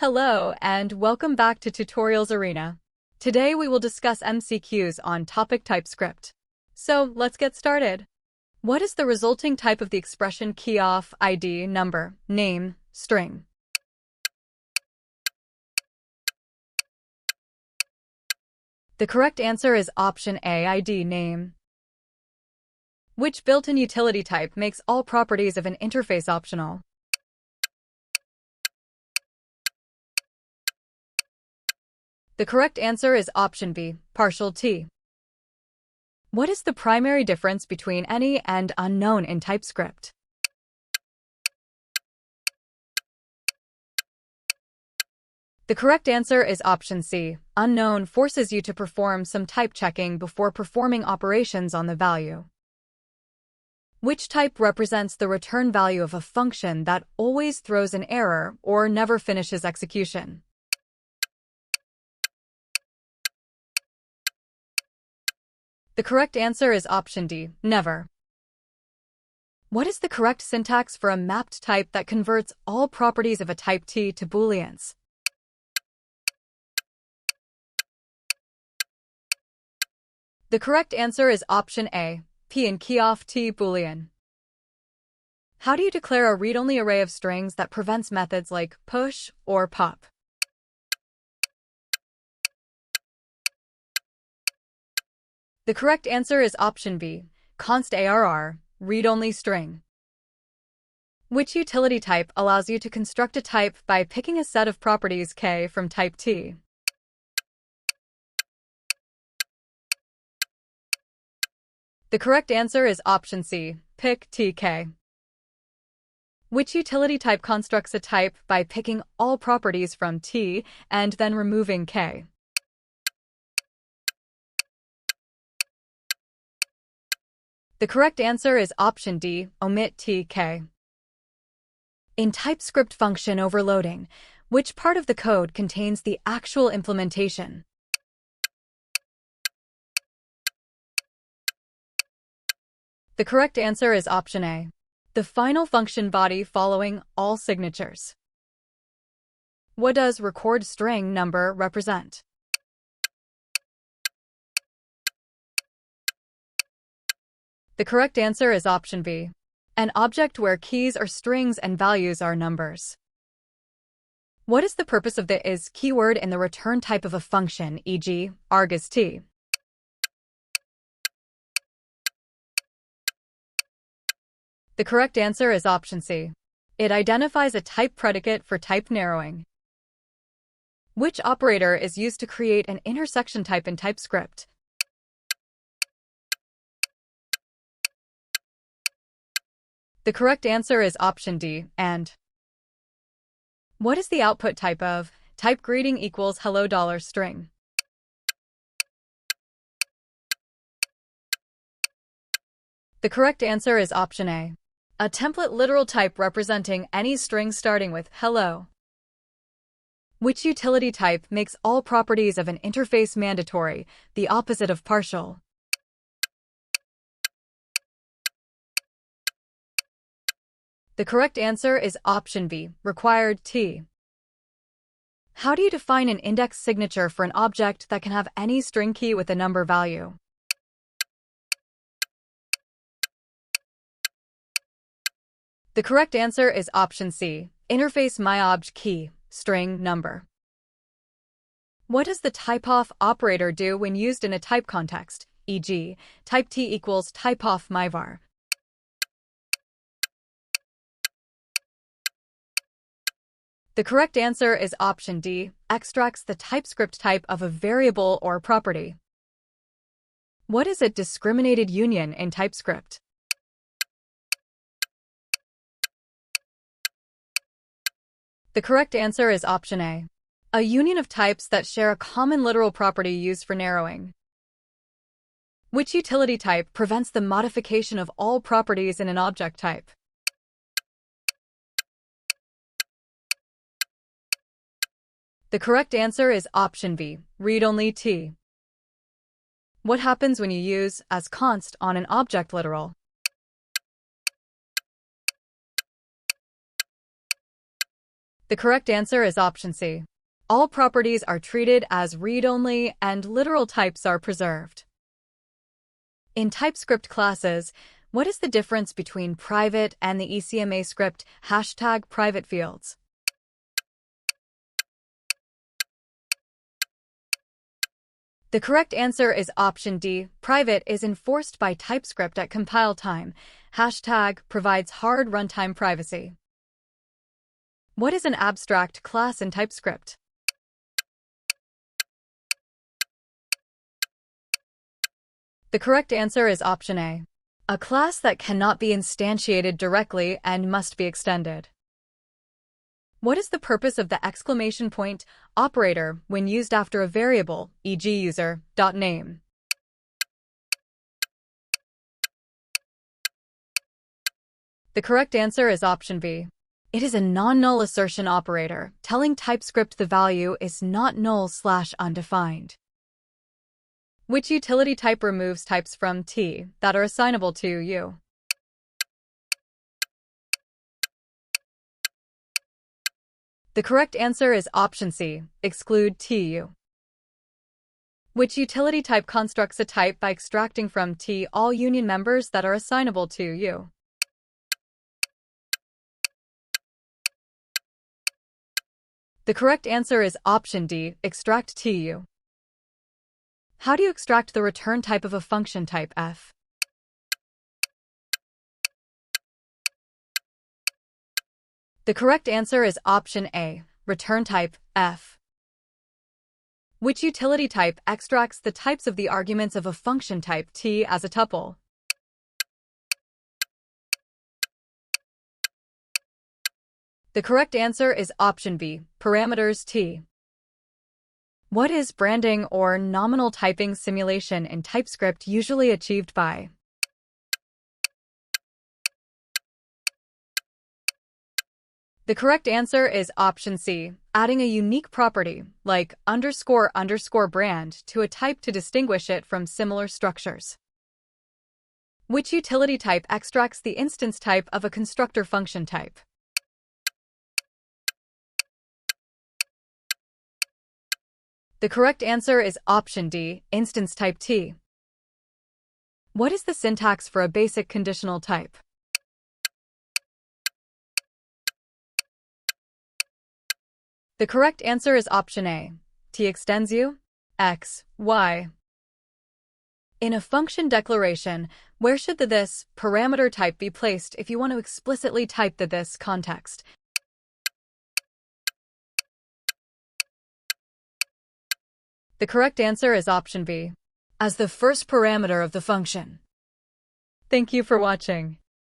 Hello, and welcome back to Tutorials Arena. Today we will discuss MCQs on topic TypeScript. So let's get started. What is the resulting type of the expression keyof, ID, number, name, string? The correct answer is option A, ID, name. Which built-in utility type makes all properties of an interface optional? The correct answer is option B, partial T. What is the primary difference between any and unknown in TypeScript? The correct answer is option C. Unknown forces you to perform some type checking before performing operations on the value. Which type represents the return value of a function that always throws an error or never finishes execution? The correct answer is option D, never. What is the correct syntax for a mapped type that converts all properties of a type T to Booleans? The correct answer is option A, P in keyof T Boolean. How do you declare a read-only array of strings that prevents methods like push or pop? The correct answer is option B, const arr, read-only string. Which utility type allows you to construct a type by picking a set of properties K from type T? The correct answer is option C, pick TK. Which utility type constructs a type by picking all properties from T and then removing K? The correct answer is option D, omit TK. In TypeScript function overloading, which part of the code contains the actual implementation? The correct answer is option A, the final function body following all signatures. What does record string number represent? The correct answer is option B, an object where keys are strings and values are numbers. What is the purpose of the is keyword in the return type of a function, e.g., arg is T? The correct answer is option C. It identifies a type predicate for type narrowing. Which operator is used to create an intersection type in TypeScript? The correct answer is option D, and. What is the output type of type greeting equals hello $string? The correct answer is option A, a template literal type representing any string starting with hello. Which utility type makes all properties of an interface mandatory, the opposite of partial? The correct answer is option B, required T. How do you define an index signature for an object that can have any string key with a number value? The correct answer is option C, interface myobj key, string number. What does the typeof operator do when used in a type context, e.g., type T equals typeof myvar? The correct answer is option D, extracts the TypeScript type of a variable or property. What is a discriminated union in TypeScript? The correct answer is option A, a union of types that share a common literal property used for narrowing. Which utility type prevents the modification of all properties in an object type? The correct answer is option B, read-only T. What happens when you use as const on an object literal? The correct answer is option C. All properties are treated as read-only and literal types are preserved. In TypeScript classes, what is the difference between private and the ECMA script #private fields? The correct answer is option D. Private is enforced by TypeScript at compile time. # provides hard runtime privacy. What is an abstract class in TypeScript? The correct answer is option A. A class that cannot be instantiated directly and must be extended. What is the purpose of the exclamation point operator when used after a variable, e.g. user.name? The correct answer is option B. It is a non-null assertion operator, telling TypeScript the value is not null/undefined. Which utility type removes types from T that are assignable to U? The correct answer is option C. Exclude TU. Which utility type constructs a type by extracting from T all union members that are assignable to U? The correct answer is option D. Extract TU. How do you extract the return type of a function type f? The correct answer is option A. Return type f. Which utility type extracts the types of the arguments of a function type t as a tuple? The correct answer is option B. Parameters t. What is branding or nominal typing simulation in TypeScript usually achieved by? The correct answer is option C. Adding a unique property, like __brand, to a type to distinguish it from similar structures. Which utility type extracts the instance type of a constructor function type? The correct answer is option D. Instance type T. What is the syntax for a basic conditional type? The correct answer is option A. T extends U, X, Y. In a function declaration, where should the this parameter type be placed if you want to explicitly type the this context? The correct answer is option B, as the first parameter of the function. Thank you for watching.